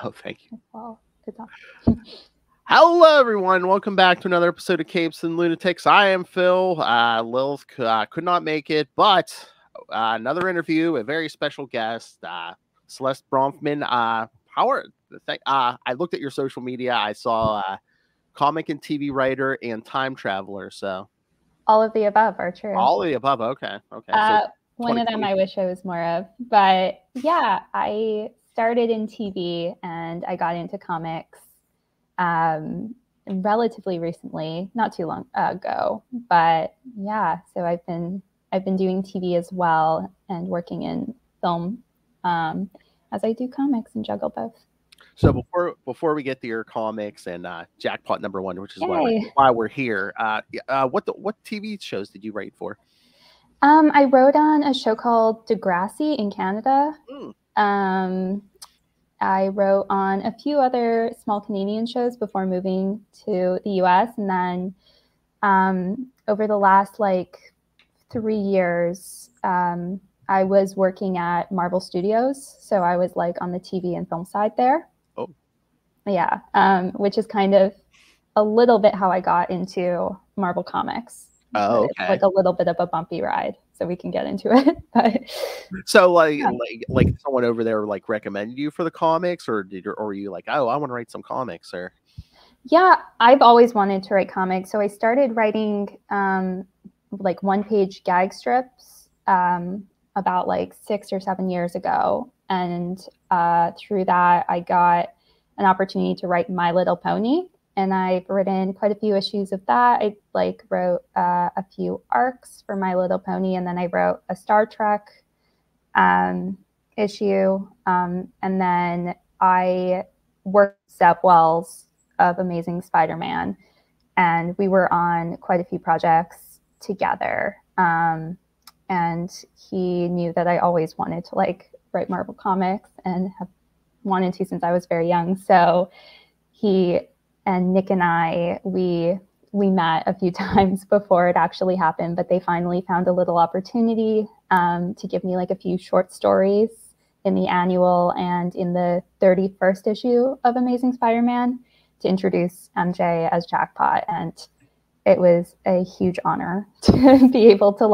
Oh, thank you. Well, it's awesome. Hello, everyone. Welcome back to another episode of Capes and Lunatics. I am Phil. Lilith could not make it, but another interview, a very special guest, Celeste Bronfman. I looked at your social media. I saw comic and TV writer and time traveler. So All of the above are true. all of the above. Okay. So one of them I wish I was more of, but yeah, I started in TV and I got into comics relatively recently, not too long ago. But yeah, so I've been doing TV as well and working in film as I do comics and juggle both. So before we get to your comics and Jackpot #1, which is why we're here, what TV shows did you write for? I wrote on a show called Degrassi in Canada. I wrote on a few other small Canadian shows before moving to the US. And then over the last 3 years, I was working at Marvel Studios. So I was on the TV and film side there. Oh. Yeah, which is kind of a little bit how I got into Marvel Comics. Oh, okay. It's a little bit of a bumpy ride, so we can get into it. But so someone over there recommended you for the comics, or were you like, oh, I want to write some comics? Or yeah, I've always wanted to write comics, so I started writing one-page gag strips about 6 or 7 years ago, and through that I got an opportunity to write My Little Pony. And I've written quite a few issues of that. I wrote a few arcs for My Little Pony, and then I wrote a Star Trek issue. And then I worked with Zeb Wells of Amazing Spider-Man, and we were on quite a few projects together. And he knew that I always wanted to write Marvel comics and have wanted to since I was very young. So he and Nick and I, we met a few times before it actually happened, but they finally found a little opportunity to give me a few short stories in the annual and in the 31st issue of Amazing Spider-Man to introduce MJ as Jackpot. And it was a huge honor to be able to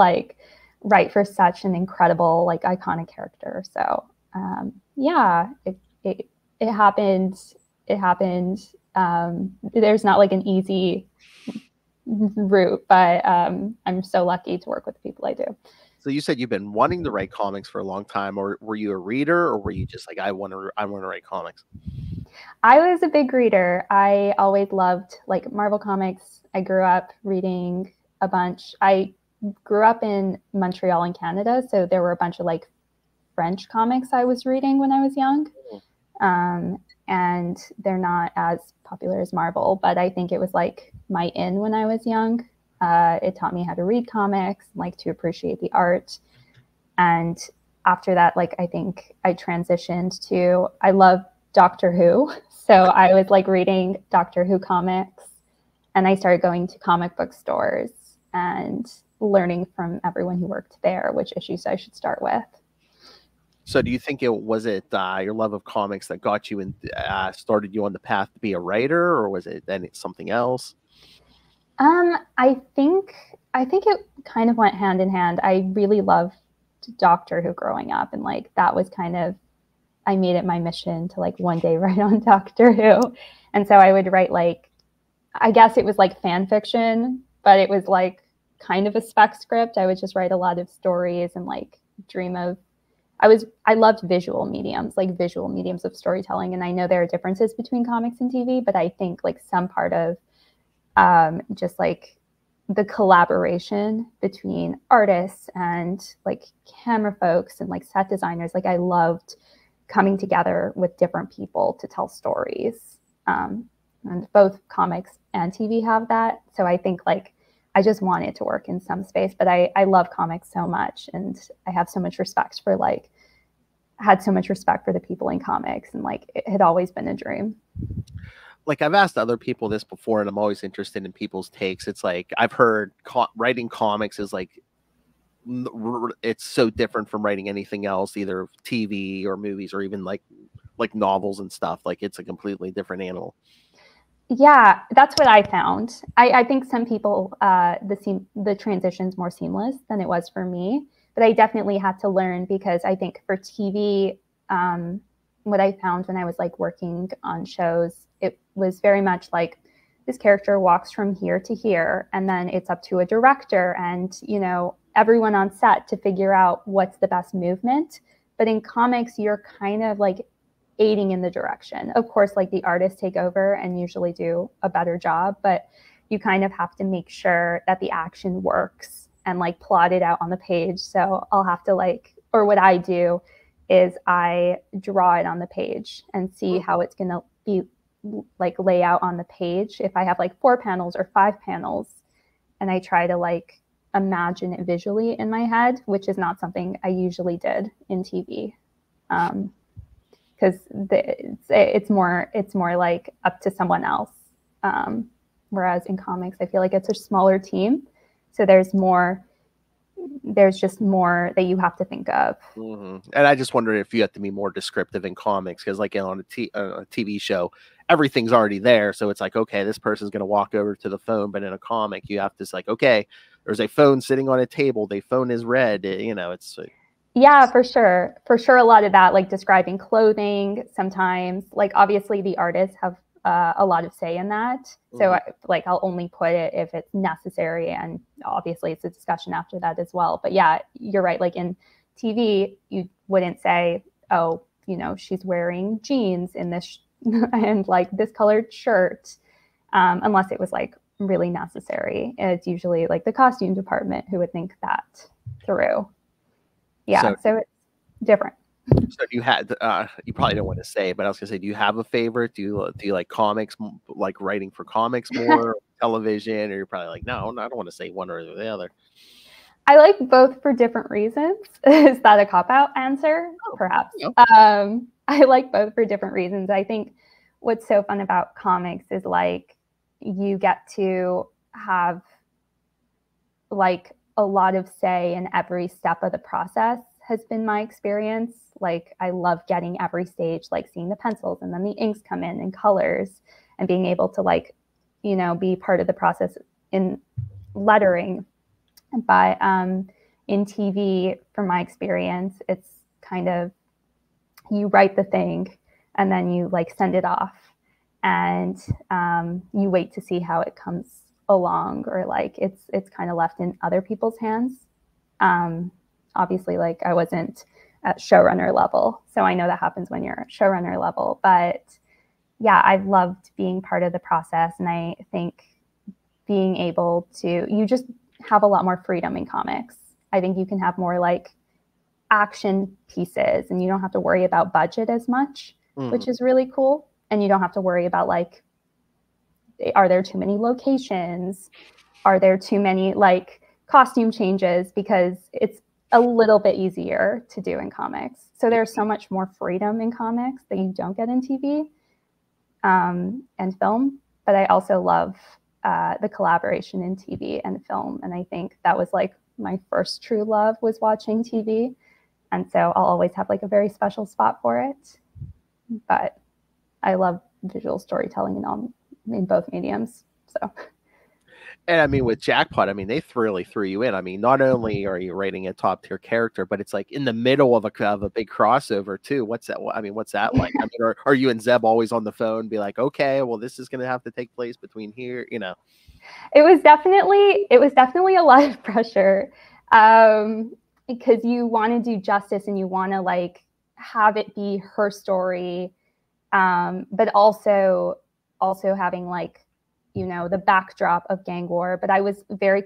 write for such an incredible, iconic character. So yeah, it happened. It happened. There's not an easy route, but I'm so lucky to work with the people I do. So you said you've been wanting to write comics for a long time, or were you a reader, or were you just I want to write comics? I was a big reader. I always loved Marvel comics. I grew up reading a bunch. I grew up in Montreal in Canada, so there were a bunch of French comics I was reading when I was young. And they're not as popular as Marvel, but I think it was my in when I was young. It taught me how to read comics, to appreciate the art. And after that, I think I transitioned to, I love Doctor Who. So I was reading Doctor Who comics, and I started going to comic book stores and learning from everyone who worked there which issues I should start with. So do you think it was your love of comics that got you and started you on the path to be a writer, or was it then something else? I think it kind of went hand in hand. I really loved Doctor Who growing up, and that was kind of, I made it my mission to one day write on Doctor Who. And so I would write I guess it was fan fiction, but it was kind of a spec script. I would just write a lot of stories and dream of, I loved visual mediums of storytelling. And I know there are differences between comics and TV, but I think some part of just the collaboration between artists and camera folks and set designers, I loved coming together with different people to tell stories. And both comics and TV have that. So I think I just wanted to work in some space, but I love comics so much, and I have so much respect for had so much respect for the people in comics, and it had always been a dream. I've asked other people this before, and I'm always interested in people's takes. It's I've heard writing comics is it's so different from writing anything else, either TV or movies or even like novels and stuff. Like it's a completely different animal. Yeah, that's what I found. I think some people, the transition's more seamless than it was for me, but I definitely had to learn because I think for TV, what I found when I was like working on shows, it was very much like this character walks from here to here, and then it's up to a director and, you know, everyone on set to figure out what's the best movement. But in comics, you're kind of like aiding in the direction. Of course, like the artists take over and usually do a better job, but you kind of have to make sure that the action works and like plot it out on the page. So I'll have to like, or what I do is I draw it on the page and see how it's going to be like lay out on the page. If I have like 4 panels or 5 panels, and I try to like imagine it visually in my head, which is not something I usually did in TV. Because it's more like up to someone else. Whereas in comics, I feel like it's a smaller team, so there's just more that you have to think of. And I just wondered if you have to be more descriptive in comics, because like on a TV show, everything's already there. So it's like, okay, this person's going to walk over to the phone, but in a comic, you have to like, okay, there's a phone sitting on a table. The phone is red. You know, it's. Yeah, for sure. For sure. A lot of that, like describing clothing sometimes, like obviously the artists have a lot of say in that. So like I'll only put it if it's necessary. And obviously it's a discussion after that as well. But yeah, you're right. Like in TV, you wouldn't say, oh, you know, she's wearing jeans in this and like this colored shirt, unless it was like really necessary. It's usually like the costume department who would think that through. Yeah, so it's different. So you had, you probably don't want to say, but I was gonna say, do you have a favorite? Do you like comics, like writing for comics more, television, or you're probably like, no, I don't want to say one or the other. I like both for different reasons. Is that a cop-out answer? Perhaps. No. I like both for different reasons. I think what's so fun about comics is like you get to have like a lot of say in every step of the process has been my experience. Like I love getting every stage, like seeing the pencils and then the inks come in and colors and being able to like, you know, be part of the process in lettering. But in TV, from my experience, it's kind of, you write the thing and then you like send it off and you wait to see how it comes along, or like it's kind of left in other people's hands. Obviously, like I wasn't at showrunner level, so I know that happens when you're at showrunner level. But yeah, I've loved being part of the process, and I think being able to, you just have a lot more freedom in comics. I think you can have more like action pieces, and you don't have to worry about budget as much, which is really cool. And you don't have to worry about like, are there too many locations? Are there too many like costume changes? Because it's a little bit easier to do in comics. So there's so much more freedom in comics that you don't get in TV and film. But I also love the collaboration in TV and film. And I think that was like my first true love, was watching TV. And so I'll always have like a very special spot for it. But I love visual storytelling in both mediums. So. And I mean, with Jackpot, I mean, they really threw you in. I mean, not only are you writing a top tier character, but it's like in the middle of a big crossover too. What's that? I mean, what's that like? I mean, are you and Zeb always on the phone, be like, okay, well, this is going to have to take place between here, you know? It was definitely a lot of pressure, because you want to do justice and you want to like have it be her story, but also having like, you know, the backdrop of gang war. But I was very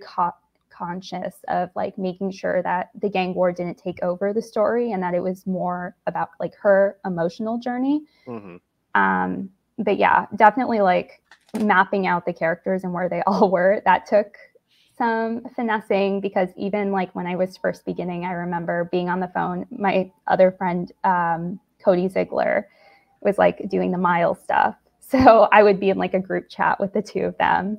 conscious of like making sure that the gang war didn't take over the story and that it was more about like her emotional journey. But yeah, definitely like mapping out the characters and where they all were. That took some finessing, because even like when I was first beginning, I remember being on the phone, my other friend, Cody Ziegler, was like doing the Miles stuff. So I would be in like a group chat with the two of them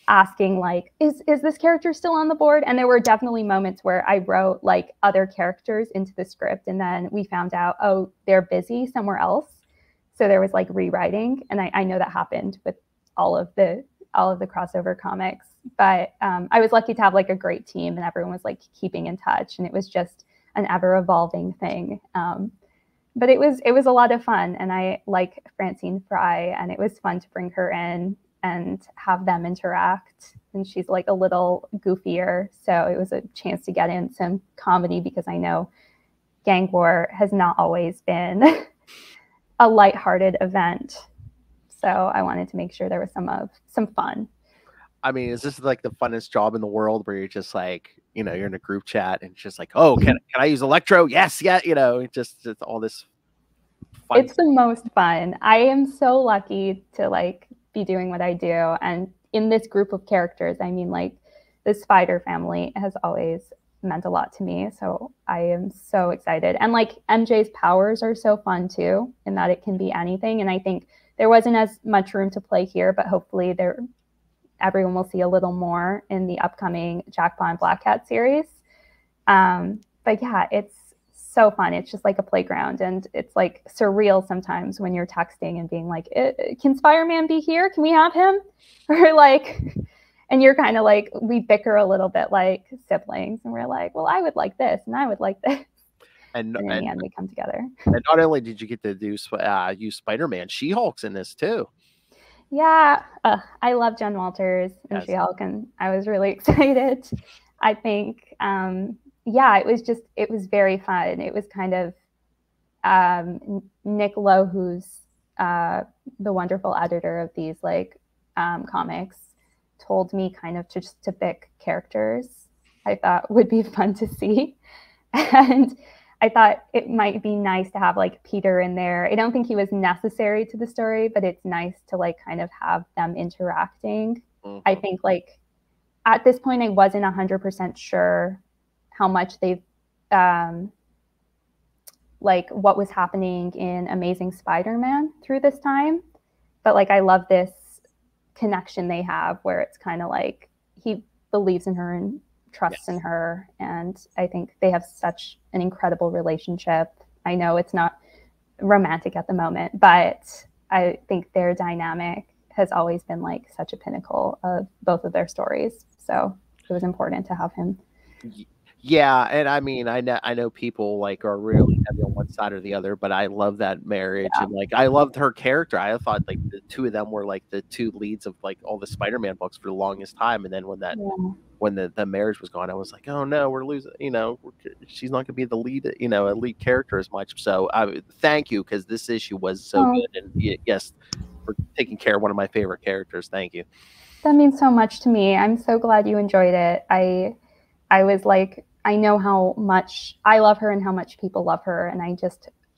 asking like, is this character still on the board? And there were definitely moments where I wrote like other characters into the script, and then we found out, oh, they're busy somewhere else. So there was like rewriting, and I know that happened with all of the crossover comics. But I was lucky to have like a great team, and everyone was like keeping in touch, and it was just an ever evolving thing. But it was a lot of fun, and I like Francine Fry, and it was fun to bring her in and have them interact. And she's like a little goofier, so it was a chance to get in some comedy, because I know Gang War has not always been a lighthearted event. So I wanted to make sure there was some fun. I mean, is this like the funnest job in the world, where you're just like, you know, you're in a group chat and it's just like, oh, can I use Electro? Yes, yeah, you know, it's all this fun. It's the most fun. I am so lucky to like be doing what I do, and in this group of characters, I mean, like the Spider family has always meant a lot to me. So I am so excited. And like MJ's powers are so fun too, in that it can be anything. And I think there wasn't as much room to play here, but hopefully everyone will see a little more in the upcoming Jackpot and Black Cat series. But yeah, it's so fun. It's just like a playground, and it's like surreal sometimes when you're texting and being like, can Spider-Man be here? Can we have him? Or like, and you're kind of like, we bicker a little bit like siblings, and we're like, well, I would like this, and I would like this. And in the end, we come together. And not only did you get to use Spider-Man, She-Hulk's in this too. Yeah, I love Jen Walters and She-Hulk, and I was really excited. I think, yeah, it was very fun. It was kind of Nick Lowe, who's the wonderful editor of these like comics, told me kind of just to pick characters I thought would be fun to see. And I thought it might be nice to have like Peter in there. I don't think he was necessary to the story, but it's nice to like kind of have them interacting. Mm-hmm. I think like at this point, I wasn't 100% sure how much they've like what was happening in Amazing Spider-Man through this time. But like, I love this connection they have where it's kind of like he believes in her and trusts in her, and I think they have such an incredible relationship. I know it's not romantic at the moment, but I think their dynamic has always been like such a pinnacle of both of their stories, so it was important to have him. Yeah, and I mean, I know people like are really heavy on one side or the other, but I love that marriage, and like I loved her character. I thought like the two of them were like the two leads of like all the Spider-Man books for the longest time, and then when the marriage was gone, I was like, oh no, we're losing. You know, she's not going to be the lead, you know, a lead character as much. So thank you, because this issue was so good, and yes, for taking care of one of my favorite characters. Thank you. That means so much to me. I'm so glad you enjoyed it. I was like, I know how much I love her and how much people love her. And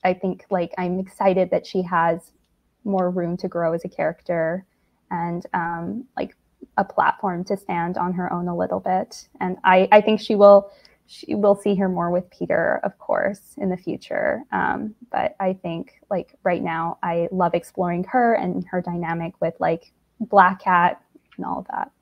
I think like I'm excited that she has more room to grow as a character, and like a platform to stand on her own a little bit. And I think she will see her more with Peter, of course, in the future. But I think like right now, I love exploring her and her dynamic with like Black Cat and all of that.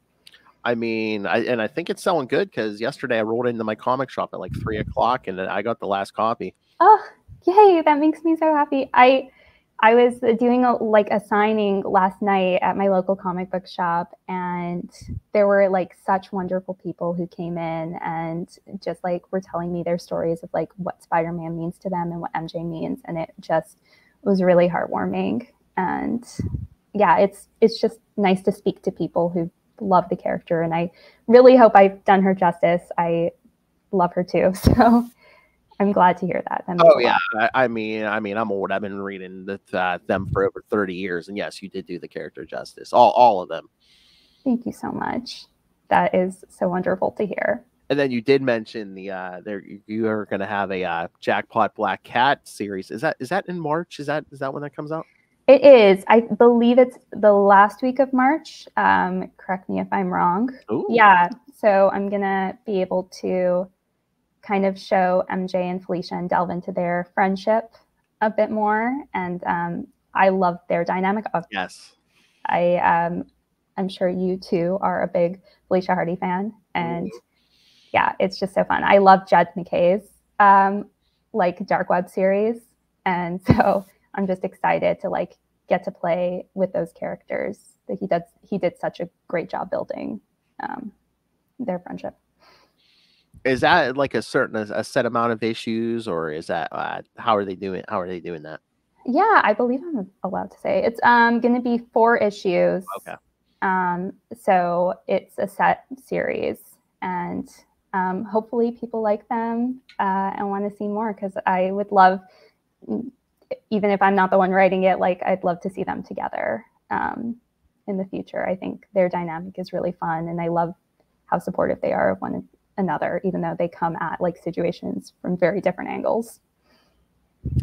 I mean, I think it's selling good, because yesterday I rolled into my comic shop at like 3 o'clock and I got the last copy. Oh, yay. That makes me so happy. I was doing a signing last night at my local comic book shop, and there were like such wonderful people who came in and just like were telling me their stories of like what Spider-Man means to them and what MJ means. And it just was really heartwarming. And yeah, it's just nice to speak to people who love the character, and I really hope I've done her justice. I love her too, so I'm glad to hear that. Oh yeah, I mean, I'm old. I've been reading them for over 30 years, and yes, you did do the character justice, all of them. Thank you so much. That is so wonderful to hear. And then you did mention you are going to have a Jackpot Black Cat series. Is that in March? Is that when that comes out? It is. I believe it's the last week of March. Correct me if I'm wrong. Ooh. Yeah. So I'm going to be able to kind of show MJ and Felicia and delve into their friendship a bit more. And I love their dynamic. Yes. I'm sure you too are a big Felicia Hardy fan. And yeah, it's just so fun. I love Jed McKay's like Dark Web series. And so I'm just excited to like get to play with those characters that he did such a great job building their friendship. Is that like a set amount of issues, or is that how are they doing that? Yeah, I believe I'm allowed to say it's going to be 4 issues. Okay. So it's a set series, and hopefully people like them and want to see more, because I would love, even if I'm not the one writing it, like I'd love to see them together in the future. I think their dynamic is really fun, and I love how supportive they are of one another, even though they come at like situations from very different angles.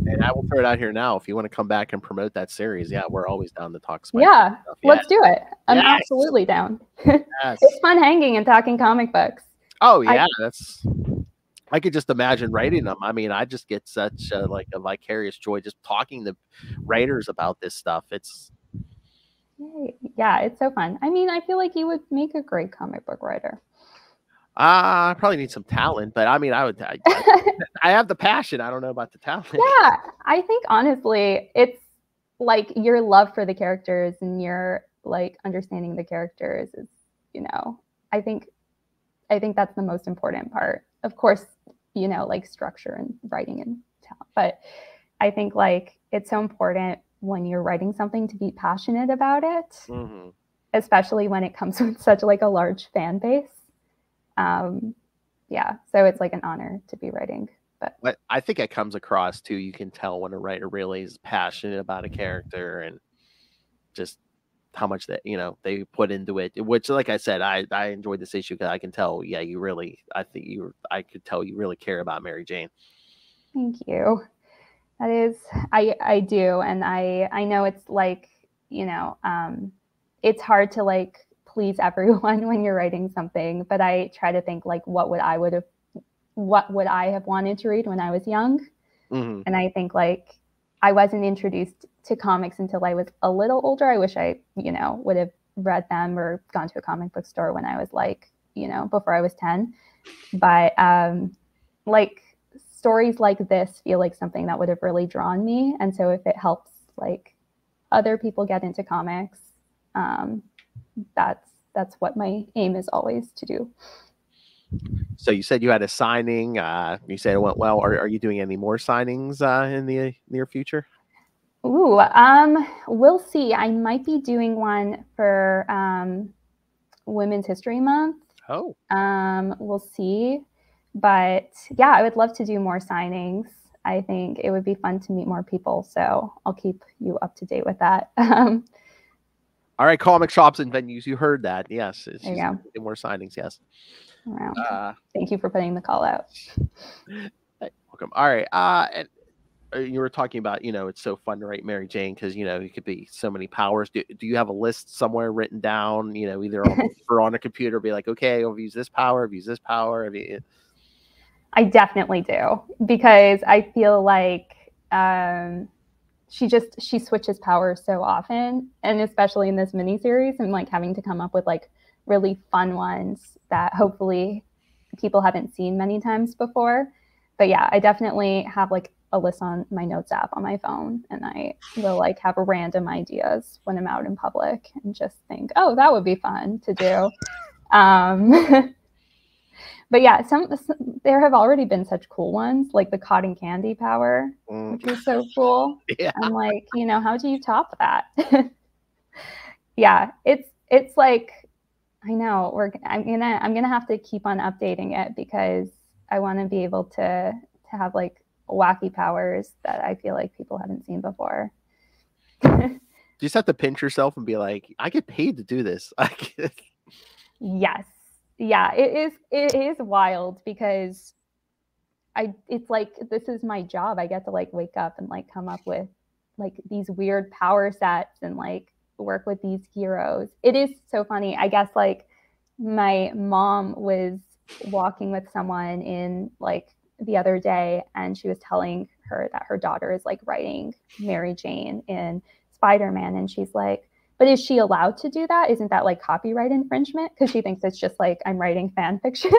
And I will throw it out here now. If you want to come back and promote that series, yeah, we're always down to talk Spider-Man stuff. Let's do it. I'm absolutely down. Yes. It's fun hanging and talking comic books. Oh yeah, I could just imagine writing them. I mean, I just get such like a vicarious joy just talking to writers about this stuff. It's it's so fun. I mean, I feel like you would make a great comic book writer. I probably need some talent, but I mean, I have the passion. I don't know about the talent. Yeah, I think honestly, it's like your love for the characters and your like understanding the characters is, I think that's the most important part. Of course, like structure and writing and talent, but I think like it's so important when you're writing something to be passionate about it, especially when it comes with such like a large fan base. So it's like an honor to be writing. But I think it comes across too. You can tell when a writer really is passionate about a character and just how much that they put into it. Which, like I said, I enjoyed this issue because I can tell. Yeah, I could tell you really care about Mary Jane. Thank you. That is, I do, and I know it's like it's hard to like please everyone when you're writing something, but I try to think like what would I have wanted to read when I was young. And I think like I wasn't introduced to comics until I was a little older. I wish I would have read them or gone to a comic book store when I was like before I was 10, but like stories like this feel like something that would have really drawn me. And so if it helps like other people get into comics, that's what my aim is always to do. So you said you had a signing. You said it went well. Are you doing any more signings in the near future? Ooh, we'll see. I might be doing one for Women's History Month. Oh. We'll see. But yeah, I would love to do more signings. I think it would be fun to meet more people. So I'll keep you up to date with that. All right, comic shops and venues. You heard that. Yes. There you go. More signings. Yes. Thank you for putting the call out. Welcome. All right. And you were talking about, it's so fun to write Mary Jane because, it could be so many powers. Do you have a list somewhere written down, either on a computer, be like, okay, I've used this power, I've used this power. I definitely do, because I feel like she switches powers so often, and especially in this miniseries, and like having to come up with like really fun ones that hopefully people haven't seen many times before. But yeah, I definitely have like a list on my notes app on my phone, and I will like have random ideas when I'm out in public and just think, oh, that would be fun to do. But yeah, there have already been such cool ones, like the cotton candy power, which was so cool. Yeah. I'm like, how do you top that? Yeah, it's like, I know I'm gonna have to keep on updating it, because I want to be able to have like wacky powers that I feel like people haven't seen before. You just have to pinch yourself and be like, I get paid to do this. Yes. Yeah, it is wild, because it's like, this is my job. I get to like wake up and like come up with like these weird power sets and like work with these heroes. It is so funny. I guess like my mom was walking with someone in like the other day, and she was telling her that her daughter is like writing Mary Jane in Spider-Man, and she's like, but is she allowed to do that? Isn't that like copyright infringement? Because she thinks it's just like I'm writing fan fiction.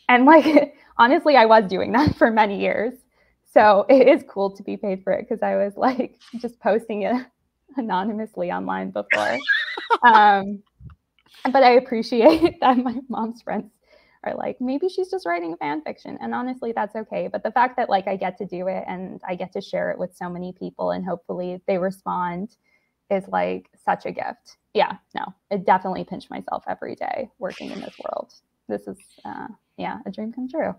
And like, honestly, I was doing that for many years. So it is cool to be paid for it because I was like just posting it anonymously online before. But I appreciate that my mom's friends are like, maybe she's just writing fan fiction. And honestly, that's okay. But the fact that like I get to do it and I get to share it with so many people and hopefully they respond is like such a gift. Yeah, no, I definitely pinch myself every day working in this world. This is, a dream come true.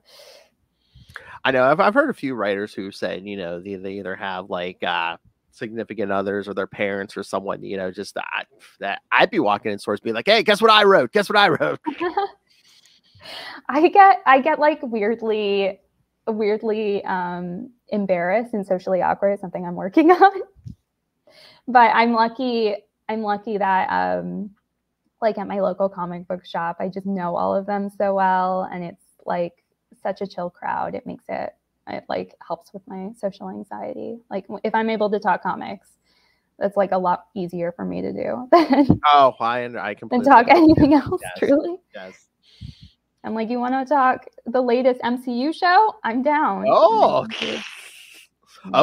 I know I've heard a few writers who said, they either have like significant others or their parents or someone, just that I'd be walking in stores being like, hey, guess what I wrote? Guess what I wrote? I get like weirdly embarrassed and socially awkward. It's something I'm working on. But I'm lucky that like at my local comic book shop, I just know all of them so well, and it's like such a chill crowd. It like helps with my social anxiety. Like if I'm able to talk comics, that's like a lot easier for me to do than I completely talk anything else. Yes. Truly, yes. I'm like, you want to talk the latest MCU show? I'm down. Oh,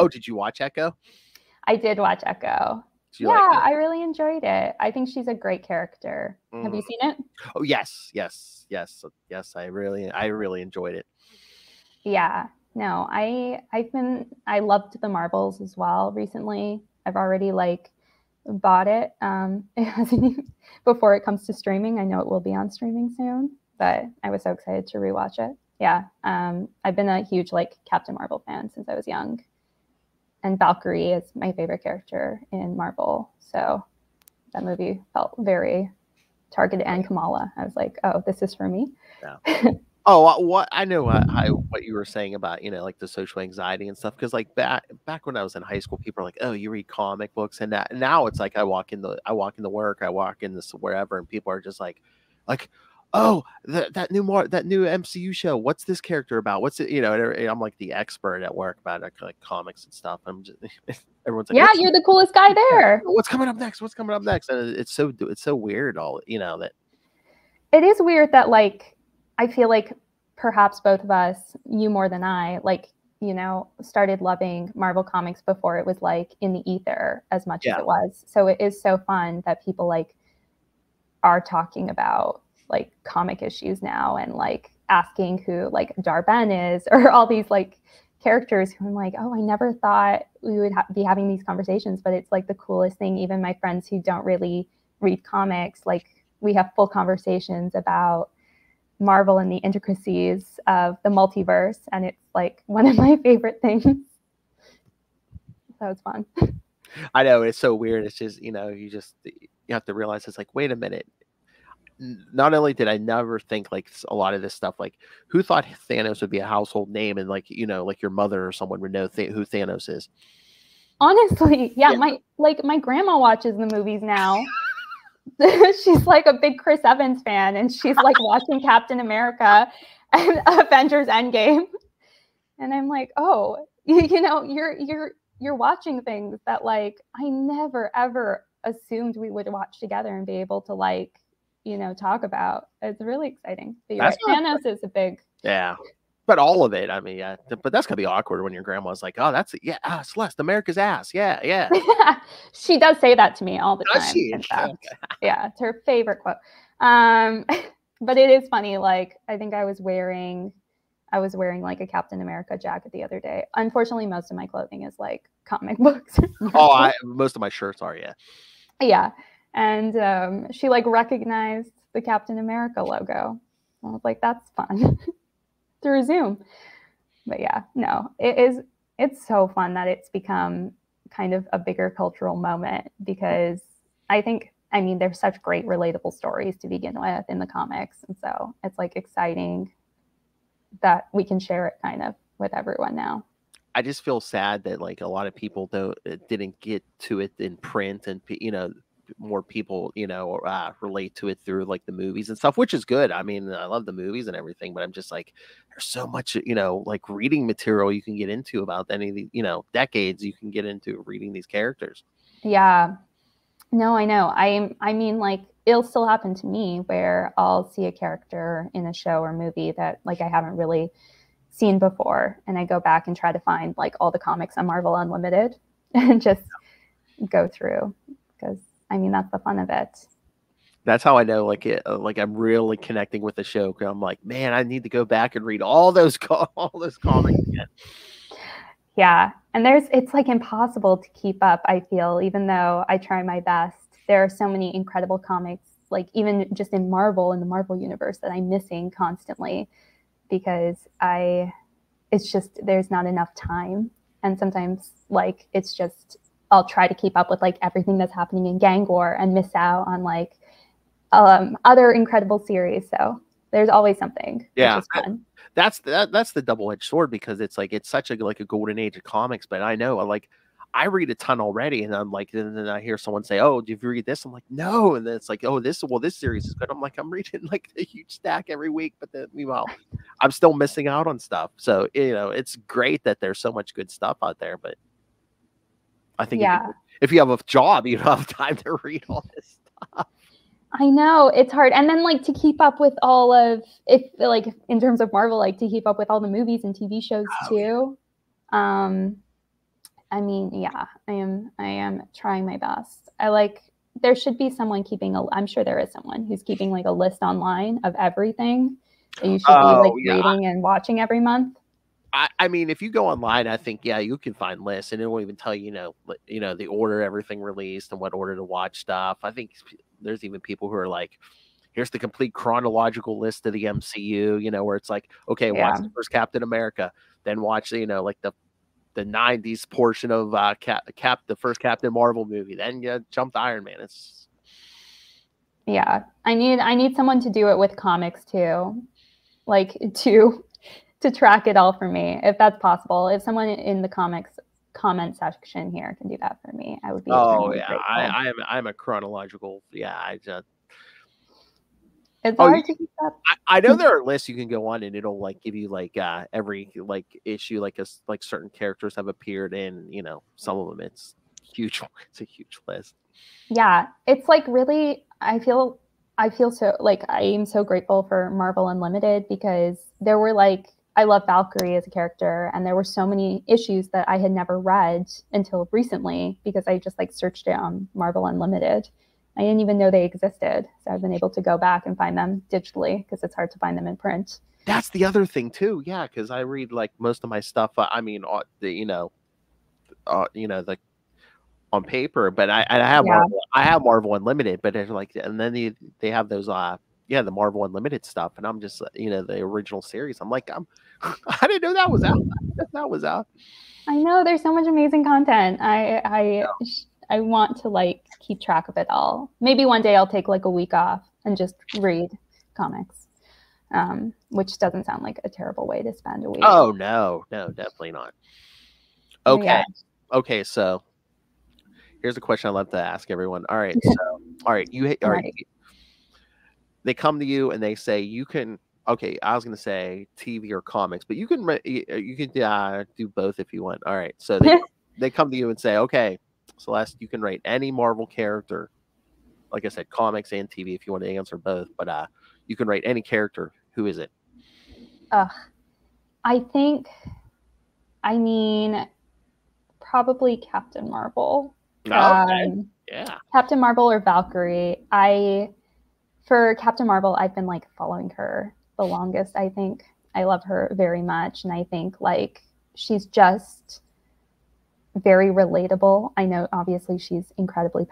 did you watch Echo? I did watch Echo. Yeah, like I really enjoyed it. I think she's a great character. Have you seen it? Oh yes. I really enjoyed it. Yeah. No, I loved the Marvels as well recently. I've already like bought it. It hasn't even, before it comes to streaming. I know it will be on streaming soon, but I was so excited to rewatch it. Yeah. I've been a huge like Captain Marvel fan since I was young. And Valkyrie is my favorite character in Marvel. So that movie felt very targeted, and Kamala. I was like, oh, this is for me. Yeah. What I know what you were saying about, like the social anxiety and stuff. Cause like back when I was in high school, people are like, oh, you read comic books and that. And now it's like, I walk into work, I walk in this wherever, and people are just like, oh, that new MCU show. What's this character about? What's it? I'm like the expert at work about like comics and stuff. I'm just everyone's like, yeah, you're the coolest guy there. What's coming up next? And it's so weird. All that. It is weird that like I feel like perhaps both of us, you more than I, like started loving Marvel comics before it was like in the ether as much as it was. So it is so fun that people like are talking about like comic issues now and like asking who like Dar-Ben is or all these like characters who I'm like, oh, I never thought we would be having these conversations, but it's like the coolest thing. Even my friends who don't really read comics, like we have full conversations about Marvel and the intricacies of the multiverse, and it's like one of my favorite things. That was fun. I know, it's so weird. It's just you have to realize it's like, wait a minute. Not only did I never think like a lot of this stuff, like who thought Thanos would be a household name, and like like your mother or someone would know who Thanos is. Honestly, yeah. My grandma watches the movies now. She's like a big Chris Evans fan, and she's like watching Captain America and Avengers Endgame, and I'm like, oh, you're watching things that like I never ever assumed we would watch together and be able to like talk about. It's really exciting. But right. Thanos is a big but all of it, I mean, but that's gonna be awkward when your grandma's like, oh, that's Celeste, America's ass. Yeah. She does say that to me all the time. Does she? In fact. Yeah, it's her favorite quote. But it is funny. Like I think I was wearing like a Captain America jacket the other day. Unfortunately, most of my clothing is like comic books. Most of my shirts are, yeah. And she like recognized the Captain America logo. I was like, that's fun. Through Zoom. But yeah, no, it's so fun that it's become kind of a bigger cultural moment, because there's such great relatable stories to begin with in the comics. And so it's like exciting that we can share it kind of with everyone now. I just feel sad that like a lot of people didn't get to it in print, and more people relate to it through like the movies and stuff, which is good. I mean, I love the movies and everything, but I'm just like, there's so much like reading material you can get into about any of the decades you can get into reading these characters. Yeah, no, I know. I mean, like it'll still happen to me where I'll see a character in a show or movie that like I haven't really seen before, and I go back and try to find like all the comics on Marvel Unlimited and just go through, because I mean that's the fun of it. That's how I know, like I'm really connecting with the show. Cause I'm like, man, I need to go back and read all those comics again. Yeah, and it's like impossible to keep up. I feel, even though I try my best, there are so many incredible comics, like even just in Marvel, in the Marvel universe, that I'm missing constantly because it's just there's not enough time, and sometimes like it's just I'll try to keep up with like everything that's happening in Gang War and miss out on like other incredible series. So there's always something. Yeah, which is fun. That's the double-edged sword, because it's like it's such a like a golden age of comics. But I know, like, I read a ton already, and I'm like, and then I hear someone say, "Oh, did you read this?" I'm like, "No," and then it's like, "Oh, this series is good." I'm like, I'm reading like a huge stack every week, but then meanwhile, I'm still missing out on stuff. So it's great that there's so much good stuff out there, but I think if you have a job, you don't have time to read all this stuff. I know, it's hard. And then like to keep up with all of, if like in terms of Marvel, like to keep up with all the movies and TV shows too. Yeah. I mean, yeah, I am trying my best. There should be someone I'm sure there is someone who's keeping like a list online of everything that you should be like reading and watching every month. I mean, if you go online, I think, you can find lists, and it won't even tell you, the order everything released and what order to watch stuff. I think there's even people who are like, here's the complete chronological list of the MCU, where it's like, okay, watch the first Captain America, then watch, like the 90s portion of the first Captain Marvel movie, then you jump to Iron Man. I need someone to do it with comics too, like to track it all for me, if that's possible. If someone in the comics comment section here can do that for me, I would be grateful. I'm a chronological. It's hard to keep up. I know there are lists you can go on, and it'll like give you like every like issue, like certain characters have appeared in, some of them. It's huge. It's a huge list. Yeah, it's like really, I feel so like I am so grateful for Marvel Unlimited, because there were like, I love Valkyrie as a character, and there were so many issues that I had never read until recently because I just like searched it on Marvel Unlimited. I didn't even know they existed, so I've been able to go back and find them digitally because it's hard to find them in print. That's the other thing too, because I read like most of my stuff. I mean, like on paper, but I have Marvel Unlimited, but it's like, and then they have those the Marvel Unlimited stuff, and I'm just the original series. I'm like, I didn't know that was out. That was out. I know, there's so much amazing content. I want to like keep track of it all. Maybe one day I'll take like a week off and just read comics, which doesn't sound like a terrible way to spend a week. Oh no, definitely not. Okay, okay. So here's a question I love to ask everyone. All right, they come to you and they say you can. Okay, I was going to say TV or comics, but you can do both if you want. All right, so they come to you and say, okay, Celeste, you can rate any Marvel character. Like I said, comics and TV if you want to answer both, but you can rate any character. Who is it? I mean, probably Captain Marvel. Okay. Captain Marvel or Valkyrie. For Captain Marvel, I've been like following her the longest. I think I love her very much, and I think like she's just very relatable. I know obviously she's incredibly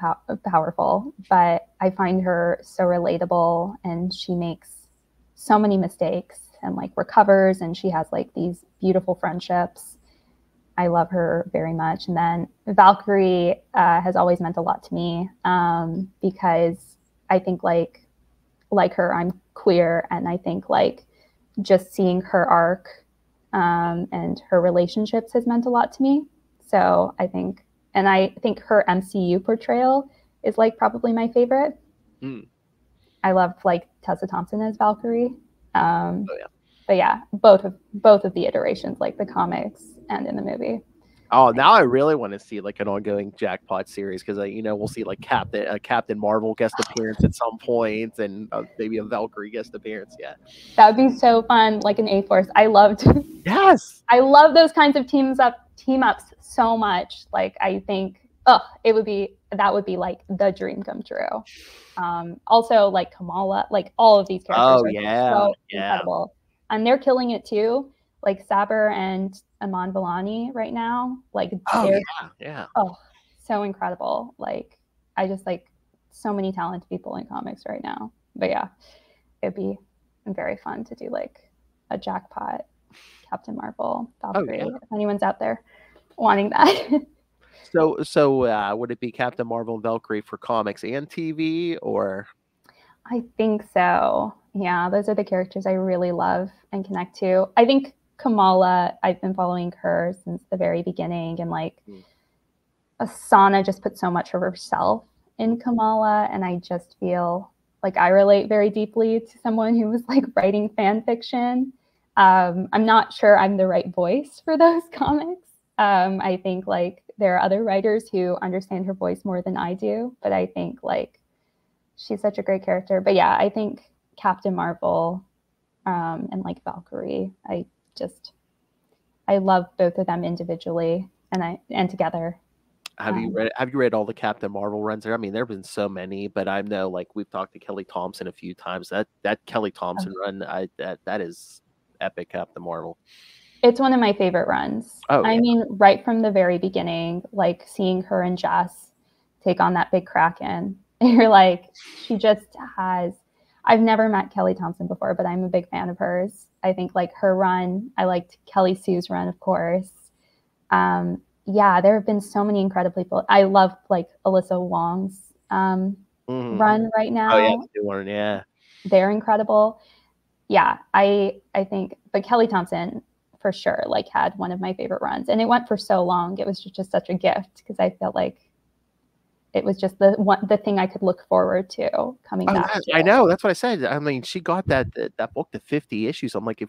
powerful, but I find her so relatable, and she makes so many mistakes and like recovers, and she has like these beautiful friendships. I love her very much. And then Valkyrie has always meant a lot to me, because I think like her, I'm queer, and I think like just seeing her arc and her relationships has meant a lot to me. So I think her MCU portrayal is like probably my favorite. I love like Tessa Thompson as Valkyrie. But yeah, both of the iterations, like the comics and in the movie. Oh, now I really want to see like an ongoing Jackpot series because we'll see like Captain Marvel guest appearance at some point, and maybe a Valkyrie guest appearance. Yeah, that would be so fun, like an A-Force. I loved yes, I love those kinds of team ups so much. Like I think that would be like the dream come true. Also like Kamala, like all of these characters are so incredible. And they're killing it too. Like Saber and Aman Vellani right now. Like so incredible. Like I just like so many talented people in comics right now. But yeah, it'd be very fun to do like a Jackpot Captain Marvel Valkyrie. If anyone's out there wanting that. So would it be Captain Marvel and Valkyrie for comics and TV, or? I think so. Yeah, those are the characters I really love and connect to. I think Kamala, I've been following her since the very beginning, and like Asana just put so much of herself in Kamala, and I just feel like I relate very deeply to someone who was like writing fan fiction. I'm not sure I'm the right voice for those comics. I think like there are other writers who understand her voice more than I do, but I think like she's such a great character. But yeah, I think Captain Marvel and like Valkyrie, I love both of them individually and together. Have you read all the Captain Marvel runs there? I mean, there have been so many, but I know like we've talked to Kelly Thompson a few times. That Kelly Thompson run, that is epic Captain Marvel. It's one of my favorite runs. I mean, right from the very beginning, like seeing her and Jess take on that big Kraken, you're like, she just has. I've never met Kelly Thompson before, but I'm a big fan of hers. I think like her run, I liked Kelly Sue's run, of course. Yeah, there have been so many incredible people. I love like Alyssa Wong's run right now. Oh yeah, the new one, yeah. They're incredible. Yeah, I think, but Kelly Thompson for sure like had one of my favorite runs, and it went for so long. It was just such a gift because I felt like it was just the thing I could look forward to coming back. I know, that's what I said. I mean, she got that book to 50 issues. I'm like,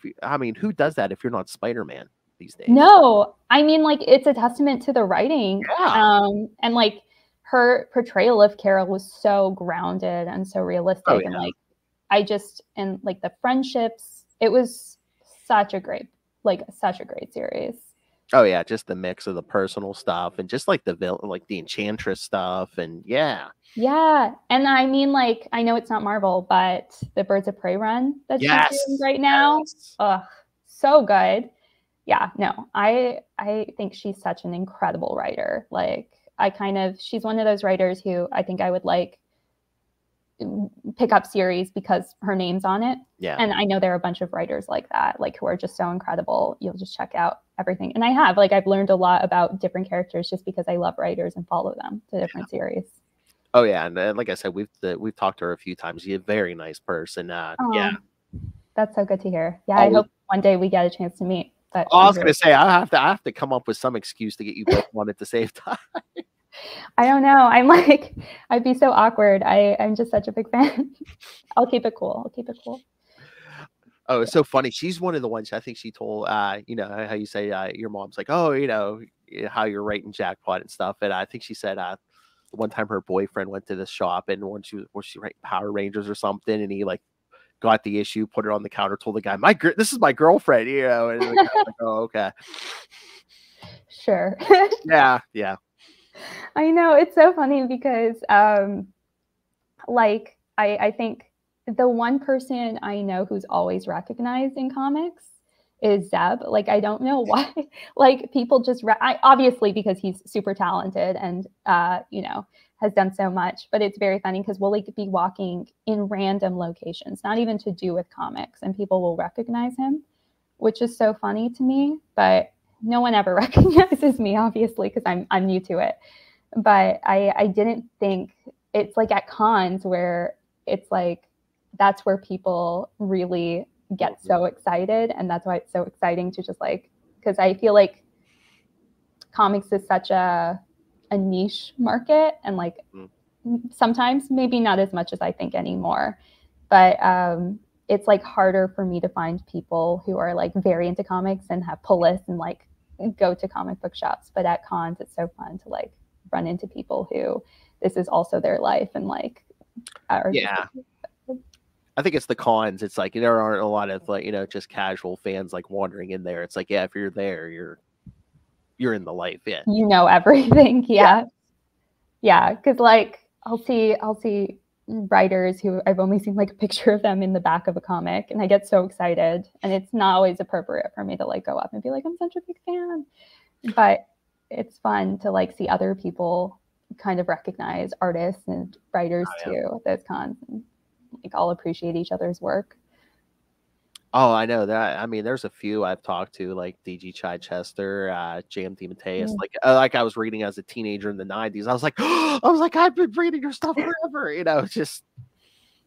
who does that if you're not Spider-Man these days? No, I mean, like it's a testament to the writing. Yeah. And like her portrayal of Carol was so grounded and so realistic, and like and like the friendships, it was such a great series. Oh yeah, just the mix of the personal stuff and just like the villain, like the Enchantress stuff, and yeah. And I mean, like I know it's not Marvel, but the Birds of Prey run that she's doing right now, so good. Yeah, no, I think she's such an incredible writer. Like she's one of those writers who I think I would like pick up series because her name's on it. Yeah. And I know there are a bunch of writers like that, like who are just so incredible. You'll just check out everything. And I've learned a lot about different characters just because I love writers and follow them to different series. Oh yeah, and like I said, we've talked to her a few times. She's a very nice person. Yeah. That's so good to hear. Yeah, I hope one day we get a chance to meet. But I was going to say I have to come up with some excuse to get you both on at the same time. I don't know. I'm like, I'd be so awkward. I'm just such a big fan. I'll keep it cool. Oh, it's so funny. She's one of the ones I think she told, how you say your mom's like, oh, how you're writing Jackpot and stuff. And I think she said one time her boyfriend went to this shop and when she writing Power Rangers or something, and he like got the issue, put it on the counter, told the guy, this is my girlfriend, and the guy's like, oh, okay. Sure. Yeah. I know, it's so funny because I think the one person I know who's always recognized in comics is Zeb. Like, I don't know why. Like, people just obviously because he's super talented and has done so much. But it's very funny because we'll like be walking in random locations, not even to do with comics, and people will recognize him, which is so funny to me. But no one ever recognizes me, obviously, because I'm new to it. But I didn't think it's like at cons where it's like that's where people really get so excited, and that's why it's so exciting to just like, because I feel like comics is such a niche market, and like sometimes maybe not as much as I think anymore, but it's like harder for me to find people who are like very into comics and have pull lists and like go to comic book shops, but at cons, it's so fun to like run into people who this is also their life and like are I think it's the cons. It's like there aren't a lot of like, just casual fans like wandering in there. It's like, yeah, if you're there, you're in the life. Yeah. Everything. Yeah. Yeah. Cause like I'll see writers who I've only seen like a picture of them in the back of a comic, and I get so excited, and it's not always appropriate for me to like go up and be like, I'm such a big fan, but it's fun to like see other people kind of recognize artists and writers too at those cons, and like all appreciate each other's work. Oh, I know that. I mean, there's a few I've talked to, like DG Chichester, JMD Mateus. Like I was reading as a teenager in the '90s. I was like, I've been reading your stuff forever. It's just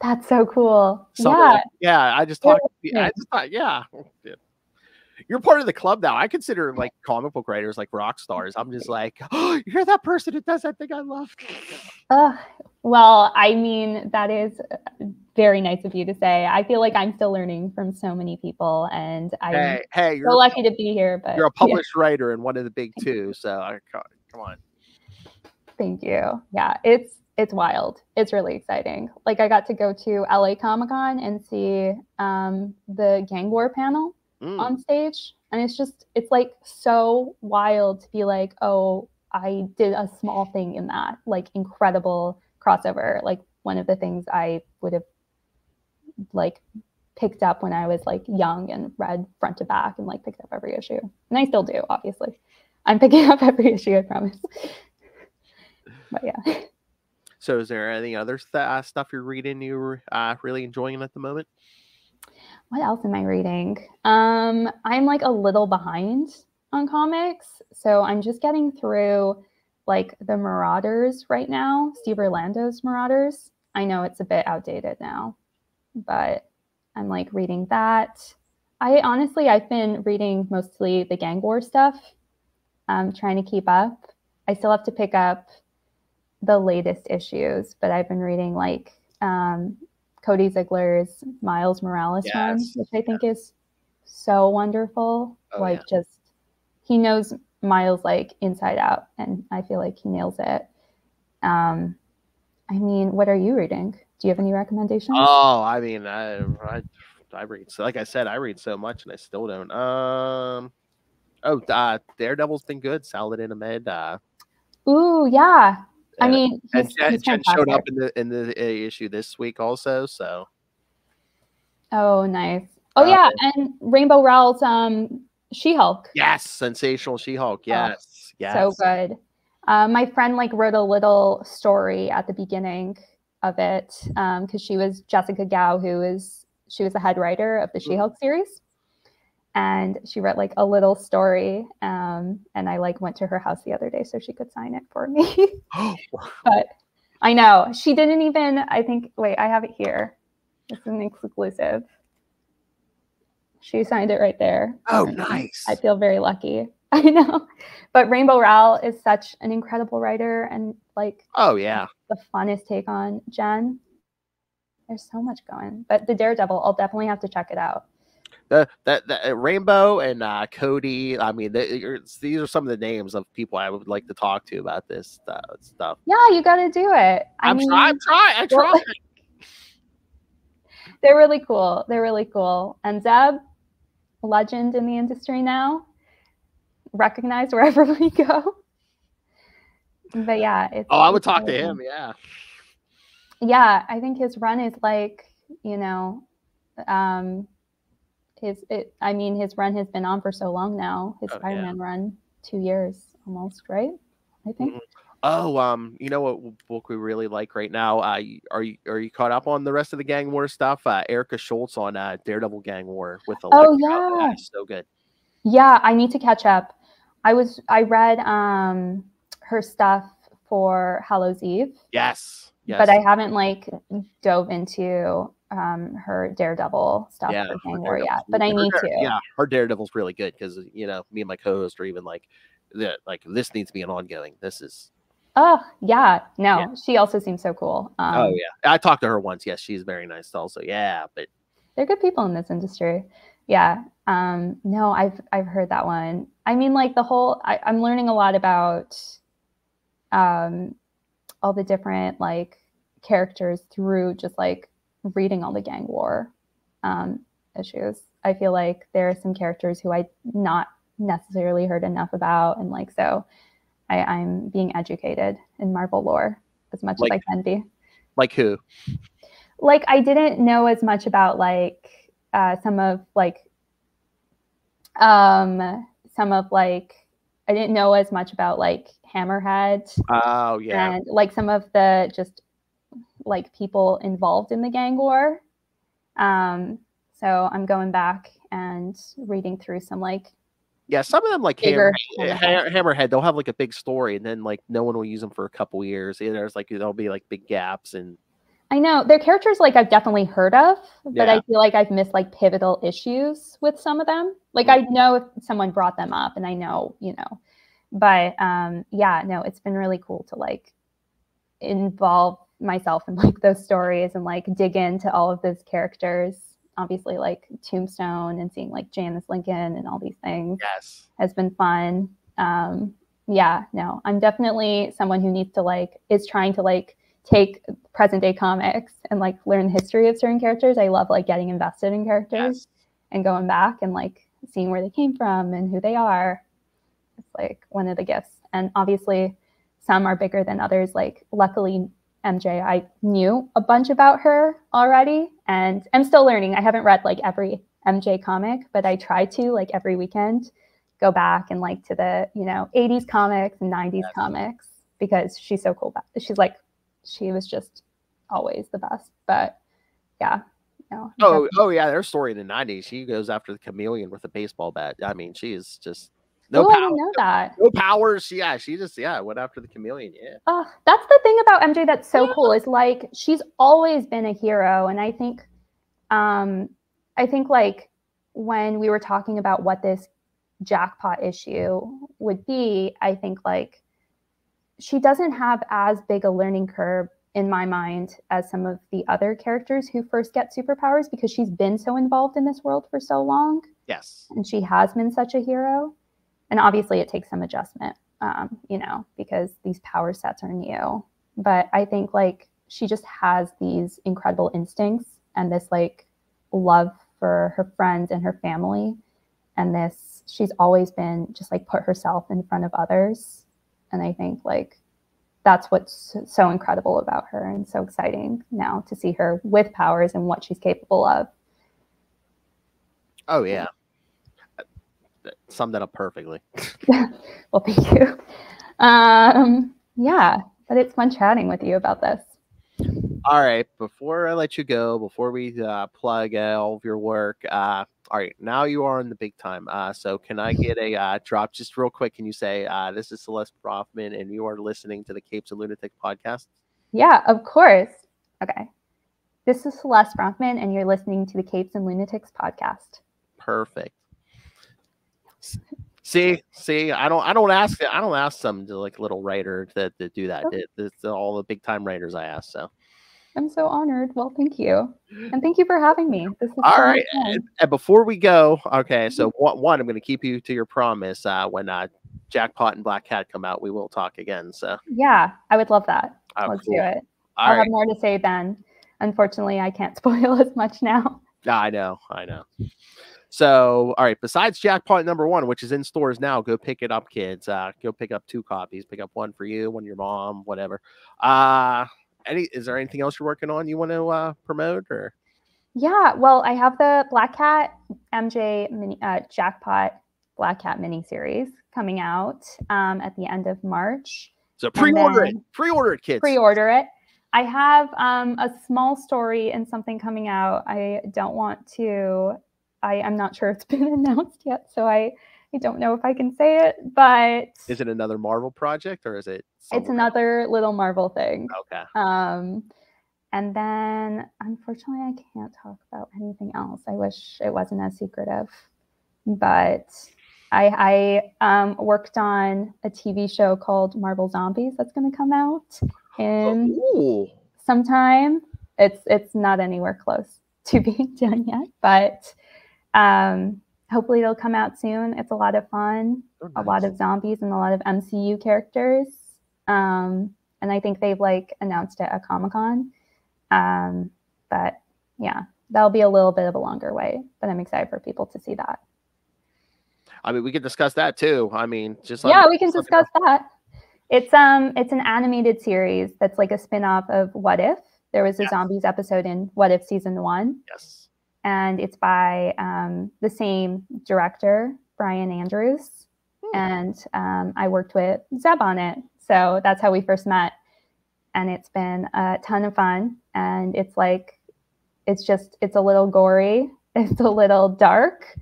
that's so cool. I just talked. I just thought, you're part of the club now. I consider like comic book writers like rock stars. I'm just like, oh, you're that person who does that thing I love. Well, I mean, that is very nice of you to say. I feel like I'm still learning from so many people, and I'm so lucky to be here. But you're a published writer and one of the big two, so come on. Thank you. Yeah, it's wild. It's really exciting. Like I got to go to LA Comic-Con and see the Gang War panel on stage, and it's like so wild to be like, oh, I did a small thing in that, like incredible crossover, like one of the things I would have like picked up when I was like young and read front to back and like picked up every issue, and I still do. Obviously, I'm picking up every issue, I promise. But yeah. So, is there any other stuff you're reading you're really enjoying at the moment? What else am I reading? I'm like a little behind on comics, so I'm just getting through like the Marauders right now, Steve Orlando's Marauders. I know it's a bit outdated now, but I'm like reading that. I've been reading mostly the Gang War stuff. I'm trying to keep up. I still have to pick up the latest issues, but I've been reading like Cody Ziegler's Miles Morales run, which I think is so wonderful. Just he knows Miles like inside out, and I feel like he nails it. I mean, what are you reading? Do you have any recommendations? Oh, I mean, I read, so like I said, I read so much and I still don't. Daredevil's been good. Saladin Ahmed. Ooh, yeah. I mean, he's Jen showed up in the issue this week also. So. Oh, nice. Oh yeah, and Rainbow Rowell's She-Hulk. Yes, sensational She-Hulk. Yes, yes. So good. My friend like wrote a little story at the beginning of it because she was Jessica Gao, she was the head writer of the She-Hulk series. And she wrote like a little story, and I like went to her house the other day so she could sign it for me. But I know she didn't even. I think. Wait, I have it here. It's an exclusive. She signed it right there. Oh, nice! I feel very lucky. I know, but Rainbow Rowell is such an incredible writer, and like, oh yeah, the funnest take on Jen. There's so much going, but the Daredevil, I'll definitely have to check it out. The Rainbow and Cody. I mean, these are some of the names of people I would like to talk to about this stuff. Yeah, you got to do it. I try. They're really cool. They're really cool. And Zeb, legend in the industry now, recognized wherever we go. But yeah, I would talk to him. Yeah. Yeah, I think his run is like, his run has been on for so long now. His Spider-Man run, 2 years almost, right? I think. You know what book we really like right now? Are you caught up on the rest of the Gang War stuff? Erica Schultz on Daredevil Gang War with Electra. Oh yeah, that is so good. Yeah, I need to catch up. I read her stuff for Hallows Eve. Yes. But I haven't like dove into her Daredevil stuff for Gang War yet. But I need to. Yeah, her Daredevil's really good because me and my co-host are even like this needs to be an ongoing. This is. Oh yeah, no, yeah. She also seems so cool. Oh yeah, I talked to her once. Yes, she's very nice also. Yeah, but they're good people in this industry. Yeah. No, I've heard that one. I mean, like the whole, I'm learning a lot about all the different like characters through just like reading all the gang war issues. I feel like there are some characters who I not necessarily heard enough about, and like so I'm being educated in Marvel lore as much Like, as I can be. Like who? Like I didn't know as much about like some of like I didn't know as much about like Hammerhead. Oh yeah. And like some of the just like people involved in the gang war. So I'm going back and reading through some like Some of them like Hammerhead. Hammerhead, they'll have like a big story and then like no one will use them for a couple years. There's like there'll be like big gaps, and I know they're characters like I've definitely heard of, but I feel like I've missed like pivotal issues with some of them. Like I know if someone brought them up, and I know, but no, it's been really cool to like involve myself in like those stories and like dig into all of those characters. Obviously, like Tombstone and seeing like Janice Lincoln and all these things has been fun. I'm definitely someone who needs to like is trying to like take present day comics and like learn the history of certain characters. I love like getting invested in characters and going back and like seeing where they came from and who they are. It's like one of the gifts. And obviously some are bigger than others. Like luckily MJ, I knew a bunch about her already and I'm still learning. I haven't read like every MJ comic, but I try to like every weekend go back and like to the, 80s comics and 90s comics because she's so cool. She was just always the best. But yeah. Their story in the 90s. She goes after the chameleon with a baseball bat. I mean, she is just no power. I didn't know that. No powers. She just went after the chameleon. Yeah. That's the thing about MJ that's so cool is like she's always been a hero. And I think like when we were talking about what this Jackpot issue would be, I think like she doesn't have as big a learning curve in my mind as some of the other characters who first get superpowers because she's been so involved in this world for so long. Yes. And she has been such a hero. And obviously it takes some adjustment, because these power sets are new. But I think like she just has these incredible instincts and this like love for her friends and her family. And she's always been just like put herself in front of others. And I think like that's what's so incredible about her and so exciting now to see her with powers and what she's capable of. Oh, yeah. Summed that up perfectly. Well, thank you. But it's fun chatting with you about this. All right. Before I let you go, before we plug all of your work, all right, now you are in the big time. So can I get a drop just real quick? Can you say, this is Celeste Bronfman and you are listening to the Capes and Lunatics podcast? Yeah, of course. Okay. This is Celeste Bronfman and you're listening to the Capes and Lunatics podcast. Perfect. See, I don't ask some like little writer to do that. It's all the big time writers I ask. So I'm so honored. Well, thank you. And thank you for having me. This is all right. And before we go, okay, so one, I'm going to keep you to your promise. When Jackpot and Black Cat come out, we will talk again. So yeah, I would love that. Let's do it. I'll have more to say then. Unfortunately, I can't spoil as much now. I know. So, all right, besides Jackpot #1, which is in stores now, go pick it up, kids. Go pick up 2 copies. Pick up one for you, one for your mom, whatever. Is there anything else you're working on you want to promote? Or? Yeah, well, I have the Black Cat MJ mini, Jackpot Black Cat miniseries coming out at the end of March. So pre-order it. Pre-order it, kids. Pre-order it. I have a small story and something coming out. I don't want to... I'm not sure it's been announced yet, so I don't know if I can say it, but... Is it another Marvel project, or is it... It's another little Marvel thing. Okay. And then, unfortunately, I can't talk about anything else. I wish it wasn't as secretive. But I worked on a TV show called Marvel Zombies that's going to come out in some time. It's not anywhere close to being done yet, but... Hopefully it'll come out soon. It's a lot of fun. Oh, nice. A lot of zombies and a lot of MCU characters. And I think they've like announced it at Comic-Con. But yeah, that'll be a little bit of a longer wait, but I'm excited for people to see that. I mean, we could discuss that too. I mean, just yeah, we can discuss that. It's an animated series that's like a spin-off of What If. There was a zombies episode in What If season 1. Yes. And it's by the same director, Brian Andrews. And I worked with Zeb on it. So that's how we first met. And it's been a ton of fun. And it's like, it's a little gory. It's a little dark.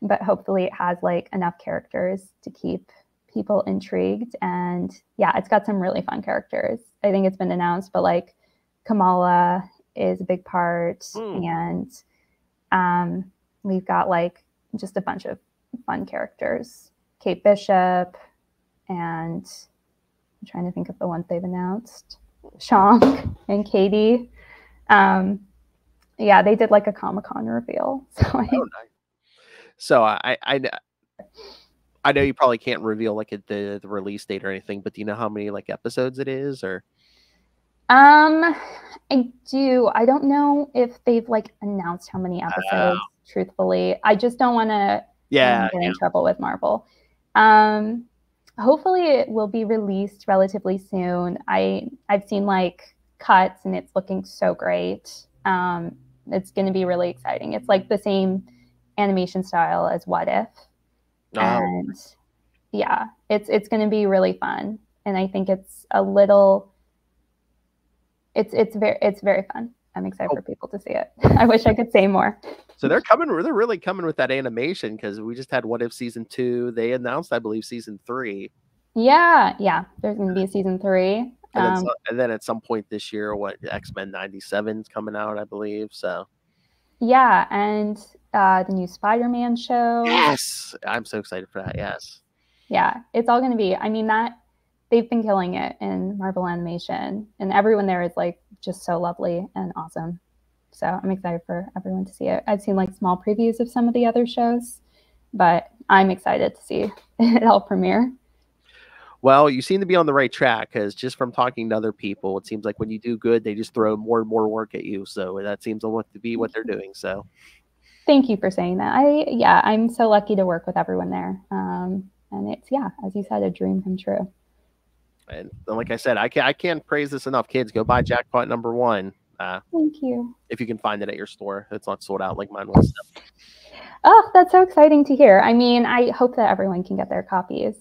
But hopefully it has like enough characters to keep people intrigued. And yeah, it's got some really fun characters. I think it's been announced, but like Kamala is a big part. And we've got like just a bunch of fun characters. Kate Bishop, and I'm trying to think of the ones they've announced. Shonk and Katie. Yeah, they did like a Comic-Con reveal. So I know you probably can't reveal like the release date or anything, but do you know how many like episodes it is, or? I do. I don't know if they've like announced how many episodes. Truthfully, I just don't want to get in trouble with Marvel. Hopefully, it will be released relatively soon. I've seen like cuts, and it's looking so great. It's going to be really exciting. It's like the same animation style as What If, and yeah, it's going to be really fun. And I think it's a little. It's very fun. I'm excited for people to see it. I wish I could say more. So they're really coming with that animation, because we just had What If season 2. They announced, I believe, season 3. Yeah. There's going to be a season 3. And then at some point this year, X-Men 97 is coming out, I believe. So. Yeah, and the new Spider-Man show. Yes, I'm so excited for that. Yes. Yeah, it's all going to be. I mean, they've been killing it in Marvel Animation, and everyone there is like just so lovely and awesome. So I'm excited for everyone to see it. I've seen like small previews of some of the other shows, but I'm excited to see it all premiere. Well, you seem to be on the right track, because just from talking to other people, it seems like when you do good, they just throw more and more work at you. So that seems to be what they're doing. So thank you for saying that. I'm so lucky to work with everyone there. And it's, as you said, a dream come true. And like I said, I can't praise this enough. Kids, go buy Jackpot #1. Thank you. If you can find it at your store. It's not sold out like mine was. Oh, that's so exciting to hear. I mean, I hope that everyone can get their copies.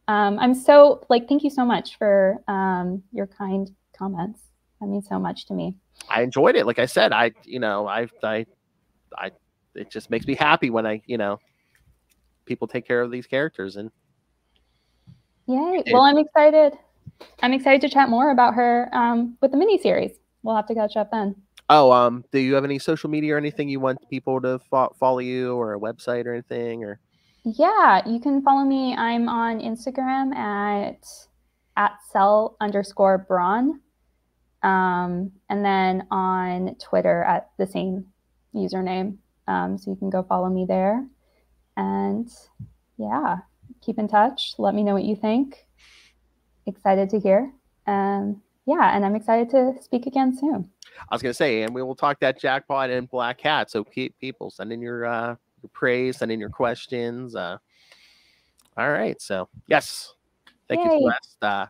I'm so thank you so much for your kind comments. That means so much to me. I enjoyed it. Like I said, it just makes me happy when people take care of these characters. And yay. Well, I'm excited. I'm excited to chat more about her with the miniseries. We'll have to catch up then. Oh, do you have any social media or anything you want people to follow you, or a website or anything? Or yeah, you can follow me. I'm on Instagram at @cell_Bron. And then on Twitter at the same username. So you can go follow me there. And yeah, keep in touch. Let me know what you think. Excited to hear. Yeah, and I'm excited to speak again soon. I was going to say, and we will talk that Jackpot and Black Cat. So keep people send in your praise, send in your questions. All right. So yes, thank you, Celeste.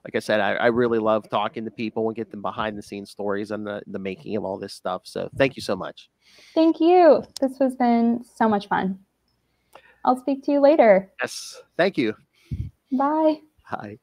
Like I said, I really love talking to people and get them behind the scenes stories and the making of all this stuff. So thank you so much. Thank you. This has been so much fun. I'll speak to you later. Yes. Thank you. Bye. Bye.